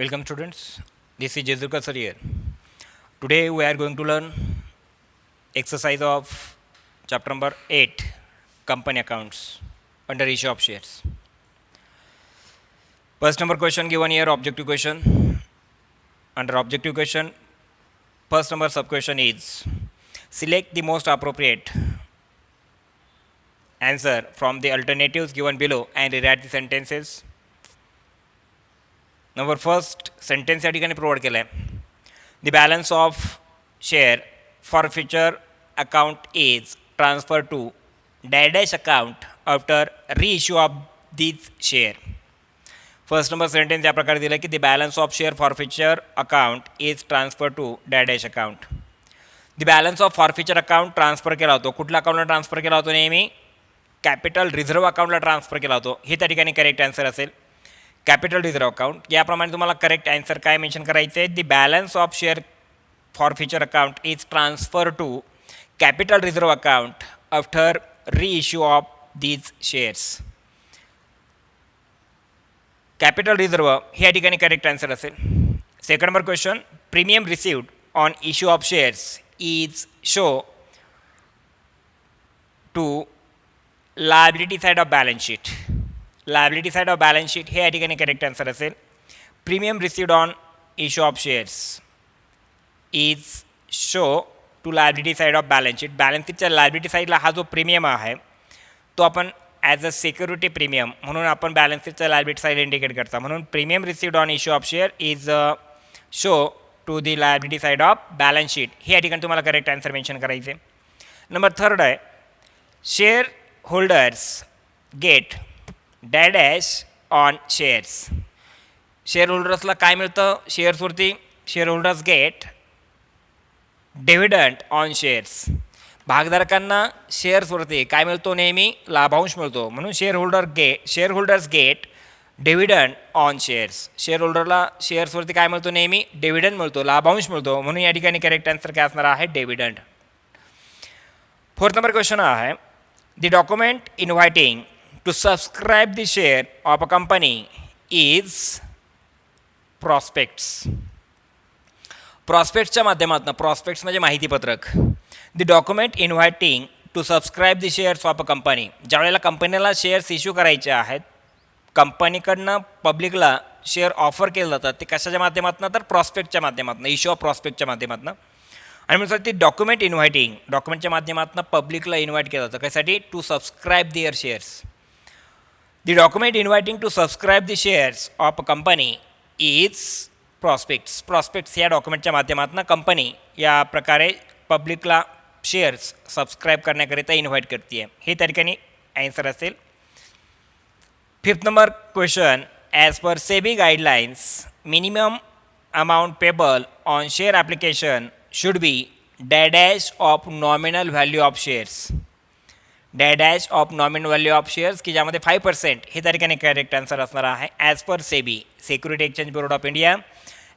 Welcome students, this is Jezukar sir here. Today we are going to learn exercise of chapter number 8, company accounts under issue of shares. First number question given here, objective question. Under objective question, first number sub question is select the most appropriate answer from the alternatives given below and rewrite the sentences. Number first sentence या ठिकाणी provide केला आहे. The balance of share forfeiture account is transfer to dash account after reissue of this share. First number sentence या प्रकारे दिलं की the balance of share forfeiture account is transfer to dash account. The balance of forfeiture account transfer केला होतो. कुठल्या अकाउंटला transfer केला होतो? नेहमी कॅपिटल रिझर्व्ह अकाउंटला ट्रान्सफर केला होतो. हे त्या ठिकाणी करेक्ट आन्सर असेल. Capital reserve account. याप्रमाणे तुम्हाला करेक्ट आन्सर काय मेन्शन करायचं आहे? The balance of share forfeiture account is transfer to capital reserve account after reissue of these shares. Capital reserve हे या ठिकाणी करेक्ट आन्सर असेल. Second number question, premium received on issue of shares is show to liability side of balance sheet. Liability side of balance sheet हे या ठिकाणी correct answer असेल. Premium received on issue of shares is show to liability side of balance sheet. Balance शीटच्या liability साईडला हा जो premium आहे तो आपण ॲज अ सिक्युरिटी प्रीमियम म्हणून आपण बॅलन्स शीटच्या लायबिलिटी साईड इंडिकेट करता. म्हणून premium received on issue of share is show to the liability side of balance sheet. हे या ठिकाणी तुम्हाला करेक्ट आन्सर मेन्शन करायचे. नंबर थर्ड आहे, share holders get dash on shares. Share होल्डर्सला काय मिळतं शेअर्सवरती? Share holders get dividend on shares. भागधारकांना शेअर्सवरती काय मिळतो? नेहमी लाभांश मिळतो. म्हणून share holders get dividend on shares. Share होल्डरला शेअर्सवरती काय मिळतो? नेहमी डिव्हिडंड मिळतो, लाभांश मिळतो. म्हणून या ठिकाणी करेक्ट आन्सर काय असणार आहे? डिव्हिडंड. फोर्थ नंबर क्वेश्चन आहे, the document inviting to subscribe the share of a company is prospects. प्रॉस्पेक्ट्सच्या माध्यमातून, प्रॉस्पेक्ट्स म्हणजे माहितीपत्रक. The document inviting to subscribe the shares of a company. ज्यावेळेला कंपनीला शेअर्स इश्यू करायचे आहेत, कंपनीकडनं पब्लिकला शेअर ऑफर केलं जातं, ते कशाच्या माध्यमातून? तर प्रॉस्पेक्टच्या माध्यमातून, इश्यू ऑफ प्रॉस्पेक्टच्या माध्यमातून. आणि म्हणून ती डॉक्युमेंट इन्व्हायटिंग, डॉक्युमेंटच्या माध्यमातून पब्लिकला इन्व्हाइट केलं जातं. कशासाठी? To subscribe their shares. The document inviting to subscribe the shares of a company is prospects. Prospects या डॉक्युमेंटच्या माध्यमातून कंपनी या प्रकारे पब्लिकला शेअर्स सबस्क्राईब करण्याकरिता इन्व्हाइट करते. हे त्या ठिकाणी आन्सर असेल. Fifth number question, as per SEBI guidelines minimum amount payable on share application should be dash of nominal value of shares. Dash of nominal value of shares की ज्यामध्ये 5% हे त्या ठिकाणी करेक्ट आन्सर असणार आहे. As per SEBI, security exchange board of India,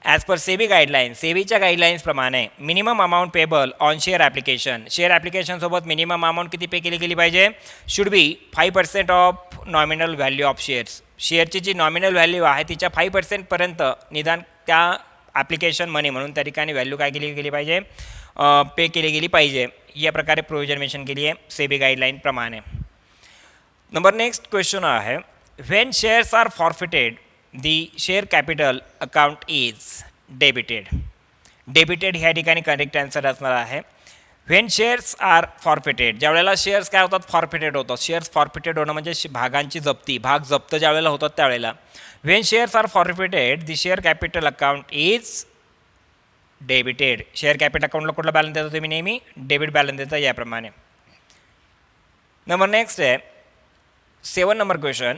as per SEBI guidelines, सेबीच्या गाईडलाईन्सप्रमाणे minimum amount payable on share application, share ॲप्लिकेशनसोबत मिनिमम अमाऊंट किती पे केली गेली पाहिजे? Should be 5% of nominal value of shares. शेअरची जी नॉमिनल व्हॅल्यू आहे तिच्या 5% निदान त्या ॲप्लिकेशन मनी म्हणून त्या ठिकाणी व्हॅल्यू काय केली गेली पाहिजे? पे केली गेली पाहिजे. या प्रकारे प्रोविजन मेन्शन केली आहे सेबी गाईडलाईन प्रमाणे. नंबर नेक्स्ट क्वेश्चन आहे, when shares are forfeited the share capital account is debited. Debited ह्या ठिकाणी करेक्ट आन्सर असणार आहे. व्हेन शेअर्स आर फॉरफिटेड, ज्यावेळेला शेअर्स काय होतात? फॉरफिटेड होतात. शेअर्स फॉरफिटेड होणं म्हणजे भागांची जप्ती, भाग जप्त ज्यावेळेला होतात त्यावेळेला. When shares are forfeited the share capital account is debited. Share capital अकाउंटला कुठला बॅलन्स देतो? तुम्ही नेहमी डेबिट बॅलन्स देता याप्रमाणे. नंबर नेक्स्ट आहे 7 number question,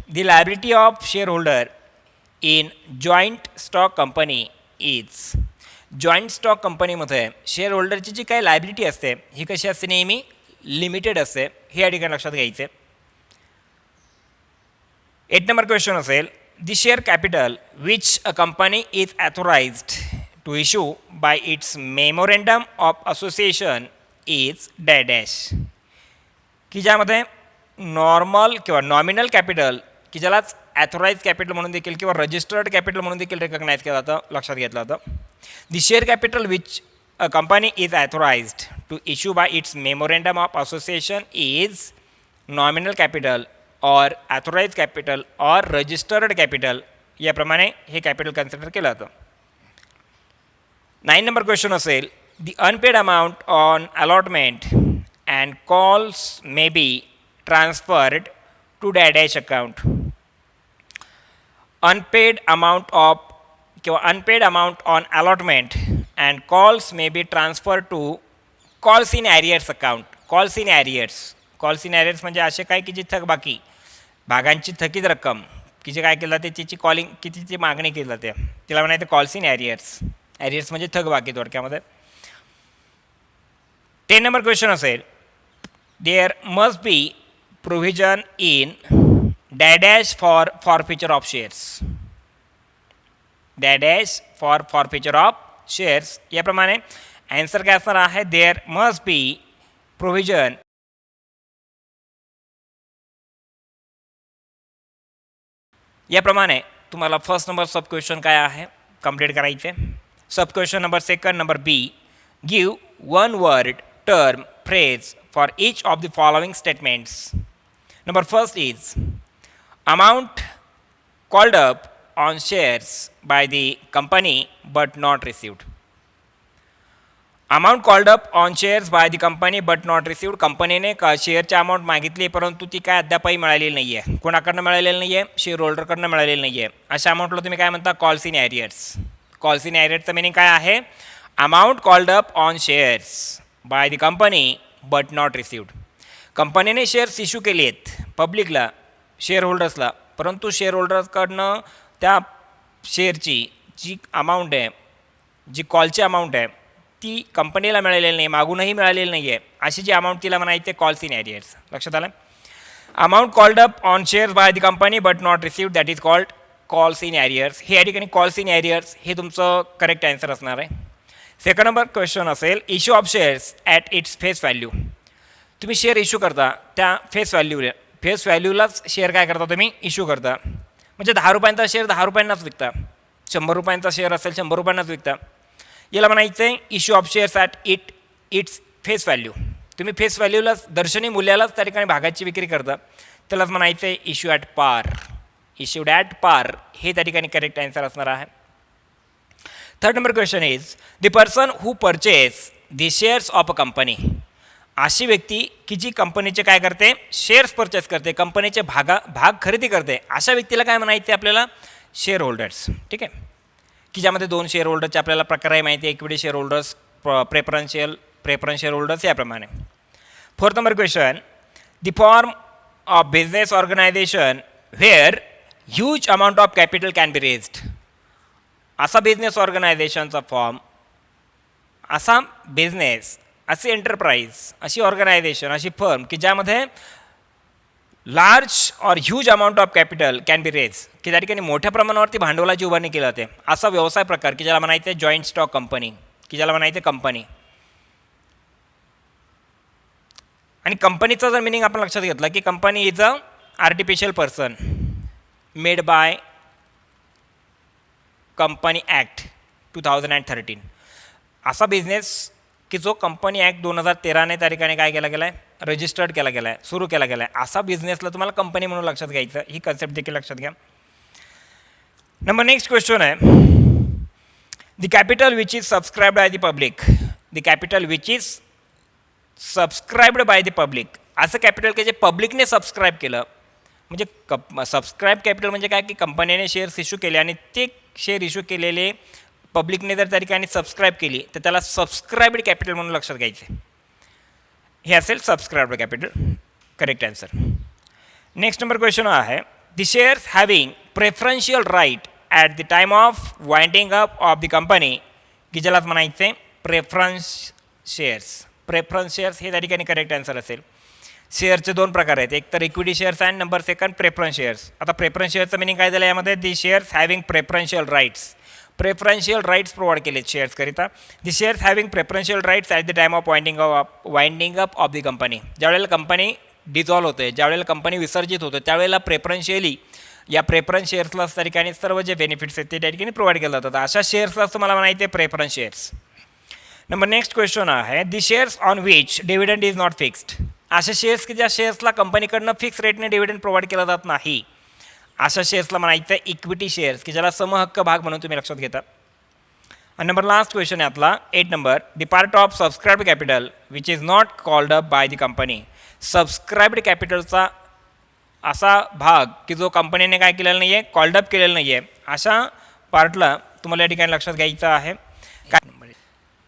the liability of share holder in joint stock company is. Joint stock कंपनीमध्ये share होल्डरची जी काही लायबिलिटी असते ही कशी असते? नेहमी लिमिटेड असते. हे या ठिकाणी लक्षात घ्यायचे. 8 नंबर क्वेश्चन असेल, the share capital which a company is authorised to issue by its memorandum of association is dash. की ज्यामध्ये नॉर्मल किंवा नॉमिनल कॅपिटल की ज्यालाच ॲथोराईज कॅपिटल म्हणून देखील किंवा रजिस्टर्ड कॅपिटल म्हणून देखील रेकग्नाइज केलं जातं, लक्षात घेतलं जातं. The share capital which a company is authorised to issue by its memorandum of association is nominal capital or authorise capital or registered capital, याप्रमाणे हे कॅपिटल कन्सिडर केलं जातं. 9 नंबर क्वेश्चन असेल, the unpaid amount on allotment and calls may be transferred to dash account. Unpaid amount of किंवा unpaid amount on allotment and calls may be transfer to calls in arrears account. Calls in arrears म्हणजे असे काय की जी थकबाकी भागांची थकीत रक्कम की जे काय केलं जाते तिची कॉलिंग कितीची मागणी केली जाते तिला म्हणायचं कॉल्स इन ॲरियर्स. ॲरियर्स म्हणजे थकबाकी थोडक्यामध्ये. 10 नंबर क्वेश्चन असेल, there must be provision in dash for forfeiture of shares. Dash for forfeiture of shares, याप्रमाणे ॲन्सर काय असणार आहे, देअर मस्ट बी प्रोव्हिजन याप्रमाणे तुम्हाला फर्स्ट नंबर सब क्वेश्चन काय आहे कंप्लीट करायचे. सब question number 2 number B, give 1 word term phrase for each of the following statements. Number 1 is amount called up on shares by the company but not received. Amount called up on shares by the company but not received. कंपनीने शेअरची amount मागितली परंतु ती काय अद्यापही मिळालेली नाही आहे. कोणाकडनं मिळालेली नाही आहे, शेअर होल्डरकडनं मिळालेली नाही आहे. अशा अमाऊंटला तुम्ही काय म्हणता, calls in arrears. Calls in ॲरियर्सचं मिनिंग काय आहे, amount called up on shares by the company but not received. कंपनीने शेअर्स इश्यू केले आहेत पब्लिकला, शेअर होल्डर्सला, परंतु शेअर होल्डर्सकडनं त्या शेअरची जी अमाऊंट आहे, जी कॉलची अमाऊंट आहे ती कंपनीला मिळालेली नाही, मागूनही मिळालेली नाही आहे. अशी जी अमाऊंट तिला म्हणायचे कॉल्स इन ॲरियर्स. लक्षात आलं. Amount called up on shares by the company but not received that is called calls in arrears. हे या ठिकाणी कॉल्स इन ॲरियर्स हे तुमचं करेक्ट आन्सर असणार आहे. 2nd नंबर क्वेश्चन असेल, issue of shares at its face value. तुम्ही share issue करता त्या फेस व्हॅल्यूलाच शेअर काय करता तुम्ही इश्यू करता. म्हणजे 10 रुपयांचा शेअर 10 रुपयांनाच विकता, 100 रुपयांचा शेअर असेल 100 रुपयांनाच विकता. याला म्हणायचं आहे issue of shares at its face value. तुम्ही फेस व्हॅल्यूलाच दर्शनी मूल्यालाच त्या ठिकाणी भागाची विक्री करता, त्यालाच म्हणायचं आहे इश्यू ॲट पार. इश्यूड ॲट पार हे त्या ठिकाणी करेक्ट आन्सर असणार आहे. 3rd number question is, the person who purchase the shares of a company. अशी व्यक्ती की जी कंपनीचे काय करते, शेअर्स परचेस करते, कंपनीचे भाग खरेदी करते, अशा व्यक्तीला काय म्हणायचे आपल्याला, शेअर होल्डर्स. ठीक आहे, की ज्यामध्ये 2 शेअर होल्डरचे आपल्याला प्रकार आहे माहिती आहे, equity share holders, preferential share holders याप्रमाणे. 4th number question, the form of business organization where huge amount of capital can be raised. असा बिझनेस ऑर्गनायझेशनचा फॉर्म, असा बिझनेस, अशी एंटरप्राइज, अशी ऑर्गनायझेशन, अशी फर्म की ज्यामध्ये लार्ज और huge amount of capital can be raise, की त्या ठिकाणी मोठ्या प्रमाणावरती भांडवलाची उभारणी केली जाते. असा व्यवसाय प्रकार की ज्याला म्हणायचं आहे जॉईंट स्टॉक कंपनी, की ज्याला म्हणायचं कंपनी. आणि कंपनीचा जर मिनिंग आपण लक्षात घेतला की company is a artificial person made by company act 2013. असा बिझनेस की जो कंपनी ॲक्ट 2013 त्या ठिकाणी काय केला गेला आहे, रजिस्टर्ड केला गेला आहे, सुरू केला गेला आहे. असा बिझनेसला तुम्हाला कंपनी म्हणून लक्षात घ्यायचं, ही कन्सेप्ट देखील लक्षात घ्या. नंबर नेक्स्ट क्वेश्चन आहे, the capital which is सबस्क्राईब्ड bye the public. The capital which is सबस्क्राईब्ड bye the public. असं कॅपिटल की जे पब्लिकने सबस्क्राईब केलं, म्हणजे सबस्क्राईब कॅपिटल म्हणजे काय की कंपनीने शेअर्स इश्यू केले आणि ते शेअर इश्यू केलेले पब्लिकने जर त्या ठिकाणी सबस्क्राईब केली तर त्याला सबस्क्राईब्ड कॅपिटल म्हणून लक्षात घ्यायचे. हे असेल subscribed capital, correct answer. Next number question आहे, the shares having preferential right at the time of winding up of the company, की ज्यालाच म्हणायचे प्रेफरन्स शेअर्स. प्रेफरन्स शेअर्स हे त्या ठिकाणी करेक्ट आन्सर असेल. शेअरचे 2 प्रकार आहेत, एक तर equity shares and number 2 preference shares. आता प्रेफरन्स शेअरचं मिनिंग काय झालं यामध्ये, the shares having preferential rights. Preferential rights provide केले शेअर्सकरिता. The shares having preferential rights at the time of winding up of the company. ज्यावेळेला कंपनी डिझॉल्व्ह होते, ज्यावेळेला कंपनी विसर्जित होते, त्यावेळेला प्रेफरन्शियली या प्रेफरन्स शेअर्सला त्या ठिकाणी सर्व जे बेनिफिट्स आहेत ते त्या ठिकाणी प्रोव्हाइड केलं जातात. अशा शेअर्सलाच तुम्हाला म्हणायचे preference shares. Number next question आहे the shares on which dividend is not fixed. अशा शेअर्स की ज्या शेअर्सला कंपनीकडनं फिक्स रेटने डिव्हिडंड प्रोव्हाइड केला जात नाही अशा शेअर्सला म्हणायचं आहे इक्विटी शेअर्स की ज्याला समहक्क भाग म्हणून तुम्ही लक्षात घेता. आणि नंबर लास्ट क्वेश्चन आहे आपला 8 number the part of subscribed capital which is not called up by the company. Subscribed कॅपिटलचा असा भाग की जो कंपनीने काय केलेला नाही आहे कॉल्ड अप केलेला नाही आहे अशा पार्टला तुम्हाला या ठिकाणी लक्षात घ्यायचं आहे. काय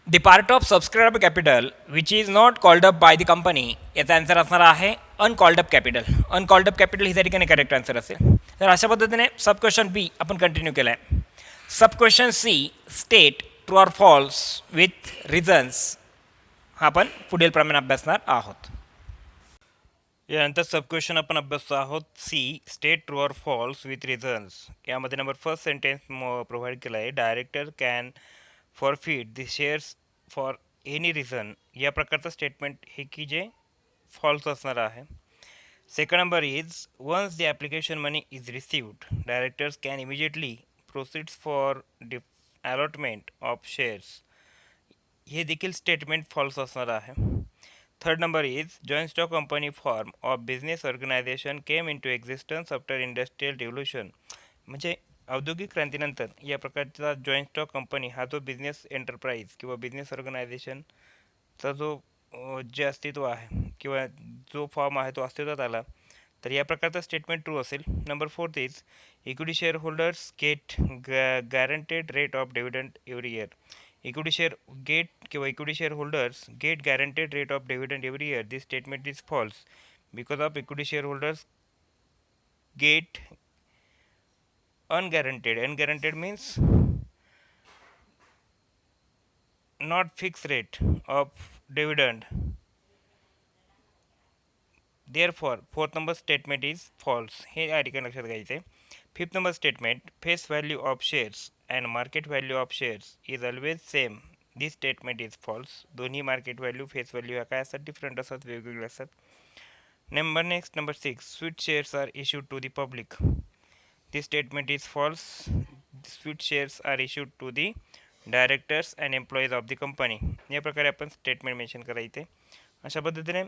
the part of subscribe capital which is not called up by the company याचा आन्सर असणार आहे uncalled up capital. Uncalled up capital ही त्या ठिकाणी करेक्ट आन्सर असेल. तर अशा पद्धतीने सब क्वेश्चन बी आपण कंटिन्यू केला आहे. Sub question C state true or false with reasons हा आपण पुढील प्रमाणे अभ्यासणार आहोत. यानंतर सब क्वेश्चन आपण अभ्यासतो आहोत C state true or false with reasons. यामध्ये नंबर फर्स्ट सेंटेन्स प्रोव्हाइड केला आहे director can forfeit the shares for any reason. या प्रकारचं स्टेटमेंट हे की जे फॉल्स असणार आहे. Second number is once the application money is received directors can immediately proceeds for allotment of shares. हे देखील स्टेटमेंट फॉल्स असणार आहे. Third number is joint stock company form of business organization came in to existence after industrial revolution. म्हणजे औद्योगिक क्रांतीनंतर या प्रकारचा joint stock company हा जो बिझनेस एंटरप्राइज किंवा बिझनेस ऑर्गनायझेशनचा जो जे अस्तित्व आहे किंवा जो फॉर्म आहे तो अस्तित्वात आला तर या प्रकारचा स्टेटमेंट ट्रू असेल. Number fourth is equity share holders get guaranteed rate of dividend every year. Equity share get किंवा equity share holders get guaranteed rate of dividend every year. This statement is false because of equity share holders get unguaranteed. Unguaranteed means not fixed rate of dividend. Therefore, fourth number statement is false. हे या ठिकाणी लक्षात घ्यायचे. Fifth number statement face value of shares and market value of shares is always same. This statement is false. दोन्ही market value face value ह्या काय असतात different असतात वेगवेगळे असतात. Number 6 sweet shares are issued to the public. This statement is false. Sweet shares are issued to the directors and employees of the company. या प्रकारे आपण स्टेटमेंट मेन्शन करायचे. अशा पद्धतीने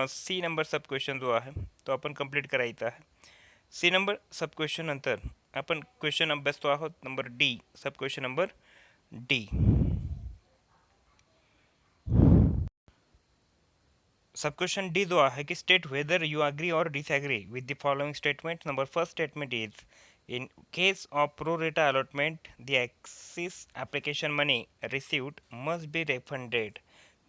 सी नंबर सब क्वेश्चन जो आहे तो आपण कंप्लीट करायचा आहे. सी नंबर सब क्वेश्चन नंतर आपण क्वेश्चन अभ्यासतो आहोत number D. Sub question number D. Sub question D जो आहे की state whether you agree or disagree with the following statement. Number first statement is in case of pro rata allotment the excess application money received must be refunded.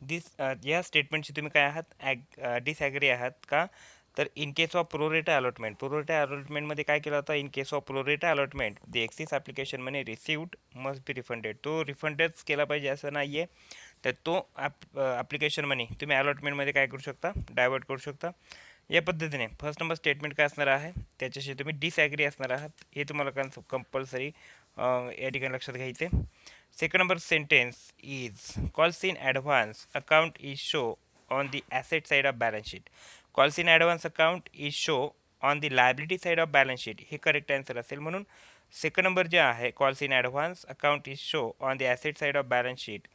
This या स्टेटमेंटशी तुम्ही काय आहात disagree आहात का तर इन केस ऑफ प्रो रेटा अलॉटमेंटमध्ये काय केलं होतं in case of pro rata allotment the excess application money received must be refunded. तो रिफंडच केला पाहिजे असं नाही आहे. तर तो ॲप्लिकेशन मनी तुम्ही अलॉटमेंटमध्ये काय करू शकता डायवर्ट करू शकता. या पद्धतीने फर्स्ट नंबर स्टेटमेंट काय असणार आहे त्याच्याशी तुम्ही डिसॲग्री असणार आहात हे तुम्हाला कंपल्सरी या ठिकाणी लक्षात घ्यायचे. Second number sentence is calls in advance account is show on the asset side of balance sheet. Calls in advance account is show on the liability side of balance sheet हे correct answer असेल. म्हणून second number जे आहे calls in advance account is show on the asset side of balance sheet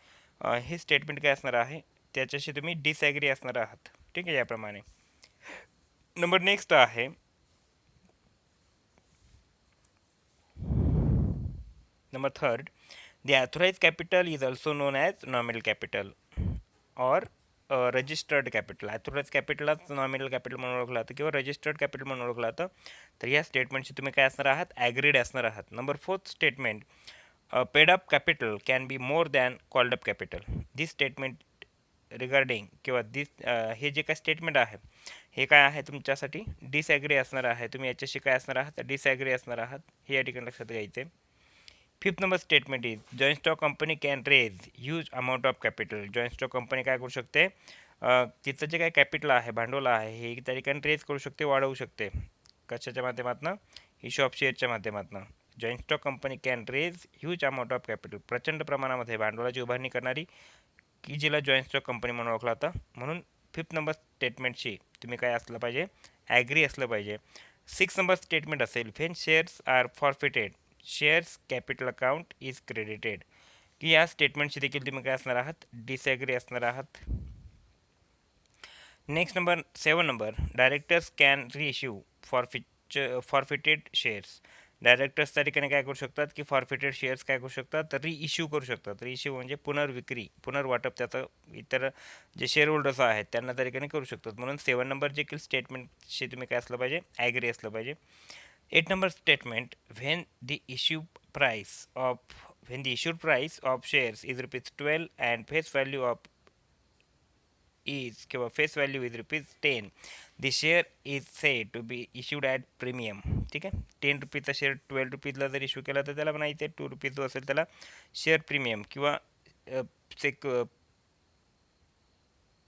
हे statement काय असणार आहे त्याच्याशी तुम्ही डिसॲग्री असणार आहात. ठीक आहे याप्रमाणे. नंबर नेक्स्ट आहे number third the authorise capital is also known as nominal capital or registered capital. Authorise कॅपिटलच नॉमिनल कॅपिटल म्हणून ओळखलं जातं किंवा रजिस्टर्ड कॅपिटल म्हणून ओळखलं जातं. तर या स्टेटमेंटशी तुम्ही काय असणार आहात ॲग्रीड असणार आहात. Number fourth statement paid up capital can be more than called up capital. This statement regarding किंवा दिस हे जे काय स्टेटमेंट आहे हे काय आहे तुमच्यासाठी डिसॲग्री असणार आहे. तुम्ही याच्याशी काय असणार आहात डिसॲग्री असणार आहात हे या ठिकाणी लक्षात घ्यायचे. Fifth number statement is joint stock company can raise huge amount of capital. Joint stock company काय करू शकते तिचं जे काय कॅपिटल आहे भांडवल आहे हे त्या ठिकाणी रेज करू शकते वाढवू शकते. कशाच्या माध्यमातून इश्यू ऑफ शेअरच्या माध्यमातून. Joint stock company can raise huge amount of capital प्रचंड प्रमाणामध्ये भांडवलाची उभारणी करणारी की जिला जॉईंट स्टॉक कंपनी म्हणून ओळखला जातं. म्हणून फिफ्थ नंबर स्टेटमेंटशी तुम्ही काय असलं पाहिजे ॲग्री असलं पाहिजे. 6 नंबर स्टेटमेंट असेल when shares are forfeited shares capital account is credited, की या स्टेटमेंटशी देखील तुम्ही काय असणार आहात, डिसॲग्री असणार आहात. Next number 7 number directors can reissue forfeited shares. Directors त्या ठिकाणी काय करू शकतात की फॉरफिटेड शेअर्स काय करू शकतात, तर रिइश्यू करू शकतात. रिइश्यू म्हणजे पुनर्विक्री, पुनर्वाटप त्याचं इतर जे शेअर होल्डर्स आहेत त्यांना त्या ठिकाणी करू शकतात. म्हणून 7 नंबर देखील स्टेटमेंटशी तुम्ही काय असलं पाहिजे, ॲग्री असलं पाहिजे. 8 number statement when the issued price of shares is rupees 12 and face value किंवा face value is ₹10, the share is said to be issued at premium. ठीक आहे, ₹10 शेअर ₹12 जर इश्यू केला तर त्याला म्हणायचं ₹2 जो असेल त्याला शेअर प्रीमियम किंवा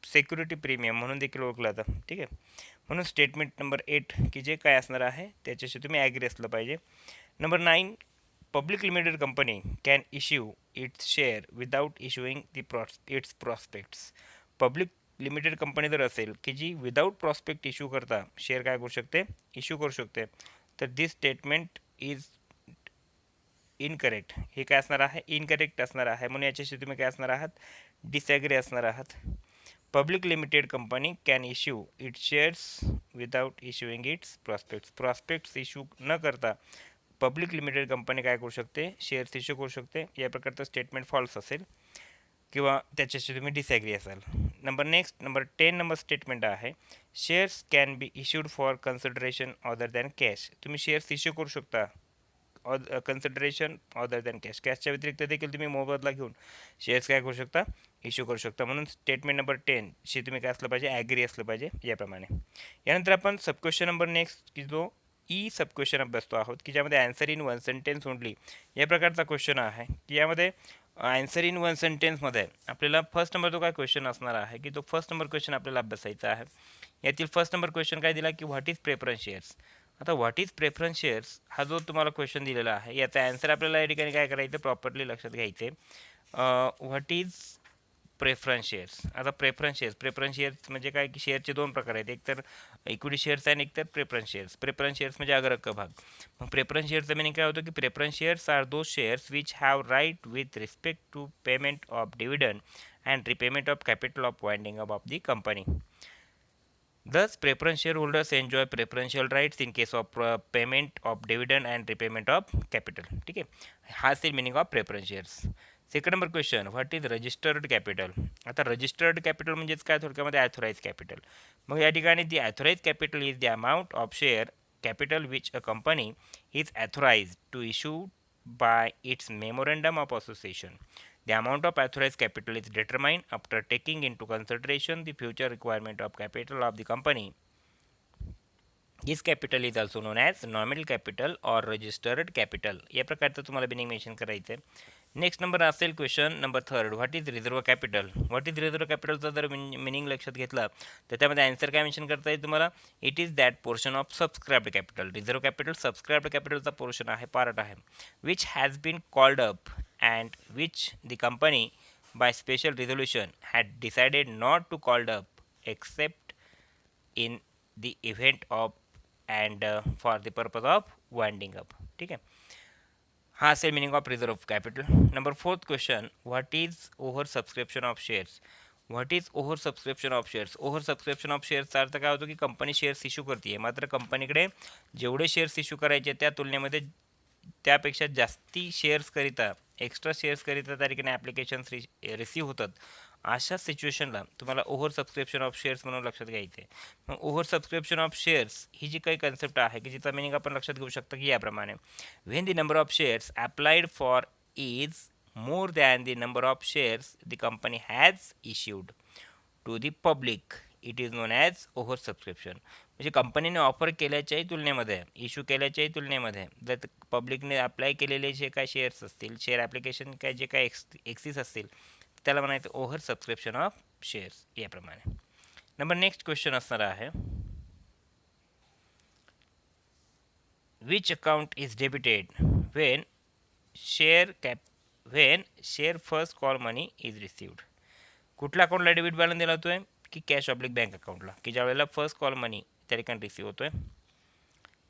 सिक्युरिटी प्रीमियम म्हणून देखील ओळखलं जातं. ठीक आहे, म्हणून स्टेटमेंट नंबर 8 की जे काय असणार आहे त्याच्याशी तुम्ही ॲग्री असलं पाहिजे. Number 9 public limited company can issue it's share without issuing it's prospects. Public limited company जर असेल की जी विदाऊट प्रॉस्पेक्ट इश्यू करता शेअर काय करू शकते, इश्यू करू शकते, तर दिस स्टेटमेंट इज इनकरेक्ट. हे काय असणार आहे, इनकरेक्ट असणार आहे. म्हणून याच्याशी तुम्ही काय असणार आहात, डिसॲग्री असणार आहात. Public limited company can issue it's shares without issuing it's prospects issue न करता पब्लिक लिमिटेड कंपनी काय करू शकते, शेअर्स इश्यू करू शकते. या प्रकारचं स्टेटमेंट फॉल्स असेल किंवा त्याच्याशी तुम्ही डिसॲग्री असाल. नंबर 10 नंबर स्टेटमेंट आहे shares can be issued for consideration other than cash. तुम्ही शेअर्स इश्यू करू शकता कन्सिडरेशन अदर दॅन कॅश, कॅशच्या व्यतिरिक्त देखील तुम्ही मोबदला घेऊन शेअर्स काय करू शकता, इश्यू करू शकता. म्हणून स्टेटमेंट नंबर 10 शी तुम्ही काय असलं पाहिजे, ॲग्री असलं पाहिजे याप्रमाणे. यानंतर आपण सबक्वेश्चन नंबर नेक्स्ट की जो सब क्वेश्चन अभ्यासतो आहोत की ज्यामध्ये answer in one sentence only या प्रकारचा क्वेश्चन आहे. की यामध्ये आन्सर इन वन सेंटेन्समध्ये आपल्याला फर्स्ट नंबर जो काय क्वेश्चन असणार आहे की तो फर्स्ट नंबर क्वेश्चन आपल्याला अभ्यासायचा आहे. यातील फर्स्ट नंबर क्वेश्चन काय दिला की व्हॉट इज प्रेफरन्स शेअर्स. आता व्हॉट इज प्रेफरन्स शेअर्स हा जो तुम्हाला क्वेश्चन दिलेला आहे याचा आन्सर आपल्याला या ठिकाणी काय करायचं, प्रॉपरली लक्षात घ्यायचे. What is preference shares. आता प्रेफरन्स शेअर्स म्हणजे काय की शेअरचे दोन प्रकार आहेत, एक तर इक्विटी शेअर्स आणि एक तर प्रेफरन्स शेअर्स. प्रेफरन्स शेअर्स म्हणजे अग्रहक्क भाग. मग प्रेफरन्स शेअर्सचं मिनिंग काय होतं की preference shares are those shares which have right with respect to payment of dividend and repayment of capital of winding up of the company. Thus, preference shareholders enjoy preferential rights in case of payment of dividend and repayment of capital. ठीक आहे, हा असेल meaning of preference shares. Second number question what is registered capital. आता registered capital म्हणजेच काय, थोडक्यामध्ये authorise capital. मग या ठिकाणी the authorise capital is the amount of share capital which a company is authorise to issue by its memorandum of association. The amount of authorized capital is determined after taking into consideration the future requirement of capital of the company. This capital is also known as nominal capital or registered capital. या प्रकारचं तुम्हाला binning mention करायचं आहे. Next number असेल question number 3 what is reserve capital. What is reserve कॅपिटलचा जर meaning लक्षात घेतला तर त्यामध्ये आन्सर काय मेन्शन करता येईल तुम्हाला, it is that portion of subscribed capital. Reserve capital subscribed कॅपिटलचा पोर्शन आहे, पार्ट आहे, which has been called up and which the company by special resolution had decided not to called up except in the event of and for the purpose of winding up. ठीक आहे, हा असेल meaning of reserve capital. Number 4 question what is over subscription of shares. What is over subscription of shares. Over subscription of शेअर्सचा अर्थ काय होतो की company shares issue करते आहे, मात्र कंपनीकडे जेवढे शेअर्स इश्यू करायचे त्या तुलनेमध्ये त्यापेक्षा जास्ती शेअर्सकरिता एक्स्ट्रा शेअर्सकरिता त्या ठिकाणी ॲप्लिकेशन्स रिसीव्ह होतात. अशा सिच्युएशनला तुम्हाला ओव्हर सबस्क्रिप्शन ऑफ शेअर्स म्हणून लक्षात घ्यायचं आहे. मग ओव्हर सबस्क्रिप्शन ऑफ शेअर्स ही जी काही कन्सेप्ट आहे की जिचा मिनिंग आपण लक्षात घेऊ शकता की याप्रमाणे when the number of shares applied for is more than the number of shares the company has issued to the public, it is known as oversubscription. म्हणजे कंपनीने ऑफर केल्याच्याही तुलनेमध्ये, इश्यू केल्याच्याही तुलनेमध्ये जर पब्लिकने अप्लाय केलेले जे काय शेअर्स असतील, शेअर ॲप्लिकेशन काय जे काय एक्सिस असतील त्याला म्हणायचं ओव्हर सबस्क्रिप्शन ऑफ शेअर्स याप्रमाणे. नंबर नेक्स्ट क्वेश्चन असणार आहे which account is debited when share first call money is received. कुठल्या अकाउंटला डेबिट बॅलन्स दिला होतोय की कॅश ऑब्लिक बँक अकाउंटला, की ज्या वेळेला फर्स्ट कॉल मनी त्या ठिकाणी रिसीव्ह होतोय.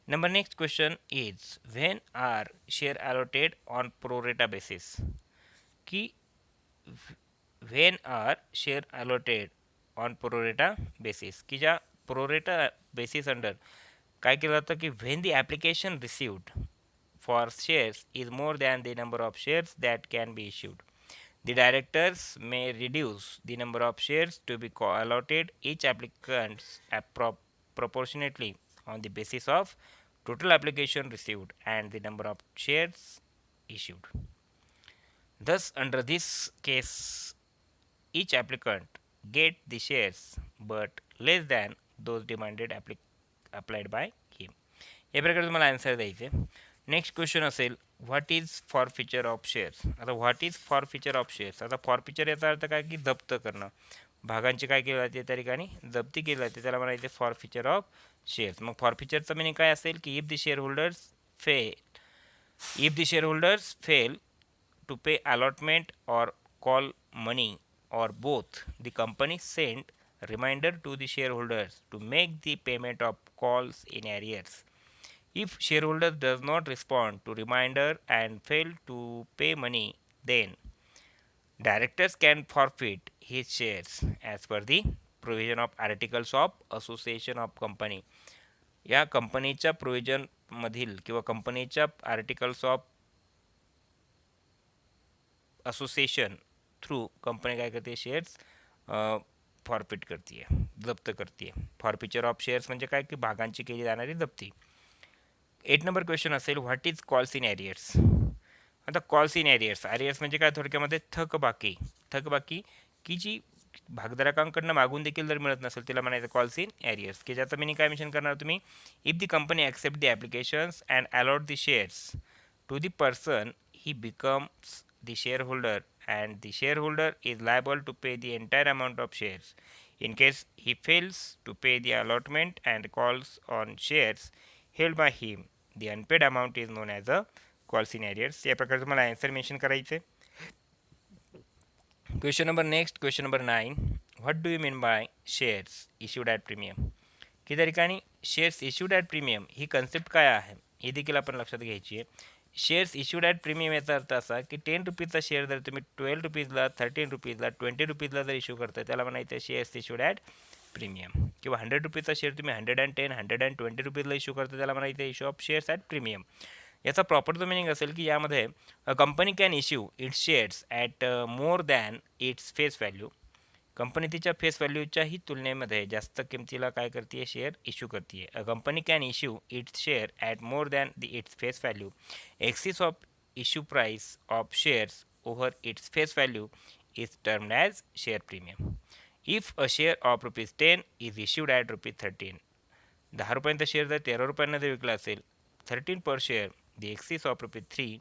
Number next question is when are share allotted on pro rata basis? की when are share allotted on pro rata basis की ज्या pro rata basis under काय केलं जातं की when the application received for shares is more than the number of shares that can be issued. The directors may reduce the number of shares to be allotted each applicant proportionately on the basis of total application received and the number of shares issued. Thus, under this case, each applicant get the shares but less than those demanded applied by him. या प्रकारे तुम्हाला answer द्यायचे. Next question असेल what is forfeiture of shares. आता what is forfeiture of shares. आता forfeiture याचा अर्थ काय की जप्त करणं. भागांची काय केलं जाते त्या ठिकाणी जप्ती केली जाते त्याला म्हणायचे फॉरफिचर ऑफ शेअर्स. मग फॉरफिचरचं मिनिंग काय असेल की if the share holders fail to pay allotment or call money or both, the company sent reminder to the shareholders to make the payment of calls in arrears. If shareholder does not respond to reminder and fail to pay money, then directors can forfeit his shares as per the provision of articles of association of company. या कंपनीच्या प्रोव्हिजनमधील किंवा कंपनीच्या articles of association through company काय करते shares forfeit करते जप्त करते. Forfeiture of shares म्हणजे काय की भागांची केली जाणारी जप्ती. 8 नंबर क्वेश्चन असेल what is calls in arrears. आता कॉल्स इन एरियर्स म्हणजे काय थोडक्यामध्ये थकबाकी की जी भागधारकांकडनं मागून देखील जर मिळत नसेल तिला म्हणायचं कॉल्स इन एरियर्स. की ज्याचं मिनिंग काय मेन्शन करणार तुम्ही if the company accept the applications and allot the shares to the person he becomes the shareholder and the shareholder is liable to pay the entire amount of shares. In case he fails to pay the allotment and calls on shares held by him, the unpaid amount is known as a calls in arrears. या प्रकारे तुम्हाला answer mention करायचे. Question number 9 what do you mean buy shares issued at premium. की त्या ठिकाणी shares issued at premium he concept काय आहे हे देखील आपण लक्षात घ्यायची आहे. शेअर्स इश्यूड ॲट प्रीमियम याचा अर्थ असा की 10 रुपीजचा शेअर जर तुम्ही 12 रुपीजला 13 रुपीजला 20 रुपीजला जर इश्यू करताय त्याला म्हणायचं शेअर्स इश्यूड ॲट प्रीमियम. किंवा 100 रुपीजचा शेअर तुम्ही 110 120 रुपीजला इश्यू करता त्याला म्हणायचं issue of shares at premium. याचा प्रॉपर मिनिंग असेल की यामध्ये company can issue it's shares at more than its face value. Company तिच्या फेस व्हॅल्यूच्याही तुलनेमध्ये जास्त किमतीला काय करते शेअर इश्यू करते. A company can issue it's share at more than its face value axis of issue price of shares over its face value is termed as share premium. If a share of ₹10 is issued at ₹13, 10 रुपयांचा share जर 13 रुपयांना जर विकला असेल 13 per share the axis of ₹3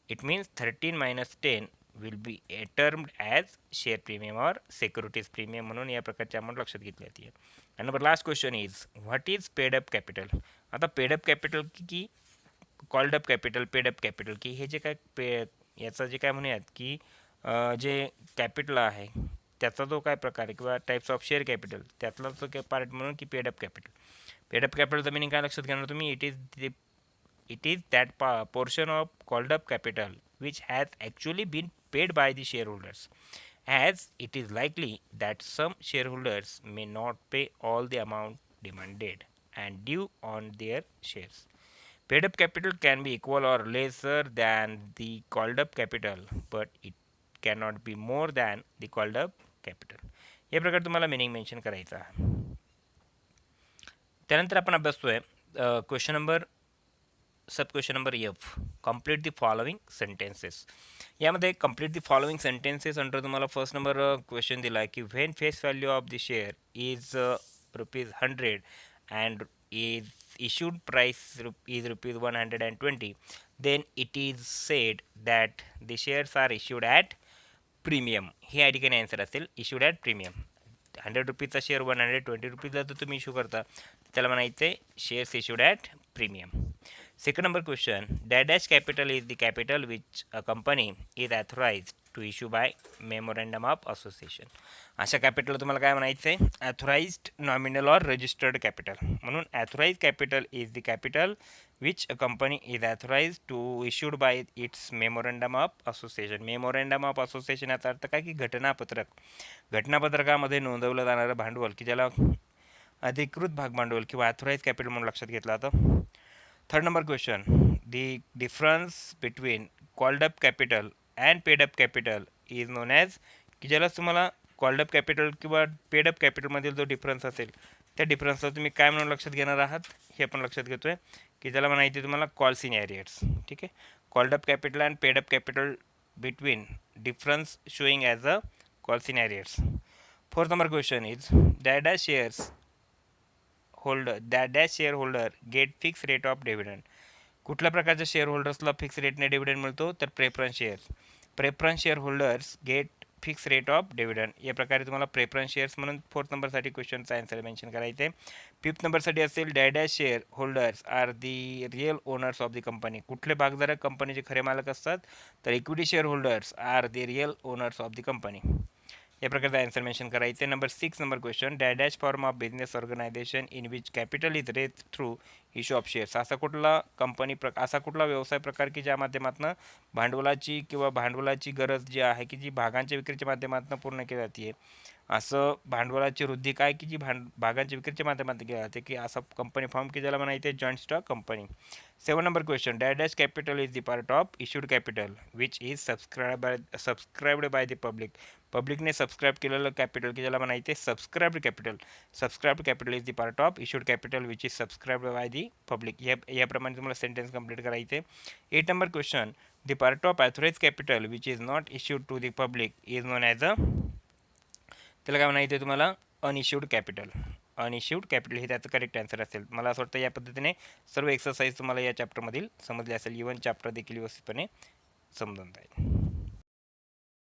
it means 13 minus 10 will be termed as share premium or securities premium म्हणून या प्रकारची amount लक्षात घेतली जाते. आणि number last question is what is paid up capital. आता पेड अप कॅपिटल की called up capital paid up capital की हे जे काय याचं जे काय म्हणूयात की जे कॅपिटल आहे त्याचा जो काय प्रकार आहे किंवा टाईप्स ऑफ शेअर कॅपिटल त्यातला जो काय पार्ट म्हणून की paid up capital. Paid up कॅपिटलचं मिनिंग काय लक्षात घेणार तुम्ही it is that portion of called up capital which has actually been paid by the shareholders, as it is likely that some shareholders may not pay all the amount demanded and due on their shares. Paid up capital can be equal or lesser than the called up capital, but it cannot be more than the called up capital. या प्रकारे तुम्हाला meaning mention करायचा आहे. त्यानंतर आपण अभ्यासतोय question number sub question number F complete the following sentences. यामध्ये complete the following sentences under तुम्हाला फर्स्ट नंबर क्वेश्चन दिला आहे की when face value of the share is ₹100 and is issued price is ₹120 then it is said that the shares are issued at premium. हे या ठिकाणी answer असेल issued at premium. 100 रुपीजचा share 120 रुपीजला जर तुम्ही इश्यू करता त्याला म्हणायचं shares issued at premium. Second number question, dash capital is the capital which a company is authorized to issue by memorandum of association. अशा कॅपिटल तुम्हाला काय म्हणायचं आहे? Authorised nominal or registered capital. म्हणून authorise capital is the capital which a company is authorise to issued by its memorandum of association. Memorandum of association याचा अर्थ काय की घटनापत्रक. घटनापत्रकामध्ये नोंदवलं जाणारं भांडवल की ज्याला अधिकृत भाग भांडवल किंवा ॲथोराइज कॅपिटल म्हणून लक्षात घेतलं जातं. Third number question, the difference between called up capital and paid up capital is known as, की ज्याला तुम्हाला कॉल्ड अप कॅपिटल किंवा पेड अप कॅपिटलमधील जो डिफरन्स असेल त्या डिफरन्सला तुम्ही काय म्हणून लक्षात घेणार आहात हे आपण लक्षात घेतो आहे की ज्याला म्हणायचे तुम्हाला कॉल सिनॅरियट्स. ठीक आहे, called up capital and paid up capital between difference showing as a call in arrears. Fourth number question is डॅडा shares holder dash share holder get fix rate of dividend. कुठल्या प्रकारच्या शेअर होल्डर्सला fix रेटने dividend मिळतो? तर preference shares. Preference share holders get fix rate of dividend. या प्रकारे तुम्हाला प्रेफरन्स शेअर्स म्हणून फोर्थ नंबरसाठी क्वेश्चनचा आन्सर मेन्शन करायचं आहे. फिफ्थ नंबरसाठी असेल dash share holders are the real owners of the company. कुठले भागधारक कंपनीचे खरे मालक असतात? तर equity share holders are the real owners of the company. या प्रकारचा आन्सर मेन्शन करायचे. Number 6 number question, dash form of business organization in which capital is raise through issue of shares. असा कुठला व्यवसाय प्रकार की ज्या माध्यमातून भांडवलाची किंवा भांडवलाची गरज जी आहे की जी भागांच्या विक्रीच्या माध्यमातून पूर्ण केली जाते. असं भांडवलाची वृद्धी काय की जी भागांच्या विक्रीच्या माध्यमातून केली जाते की असं कंपनी फॉर्म की ज्याला म्हणायचे joint stock company. 7 number question, dash capital is the part of issued capital which is subscribed by the public. पब्लिकने सबस्क्राईब केलेलं कॅपिटल की ज्याला म्हणायचे subscribed capital. Subscribed capital is the part of issued capital which is subscribed by the public. याप्रमाणे तुम्हाला sentence complete करायचे. 8 number question, the part of authorise capital which is not issued to the public is known as a, त्याला काय म्हणायचं तुम्हाला unissued capital. Unissued capital हे त्याचं correct answer असेल. मला असं वाटतं या पद्धतीने सर्व एक्सरसाइज तुम्हाला या चॅप्टरमधील समजले असेल. इव्हन चॅप्टर देखील व्यवस्थितपणे समजून जाईल.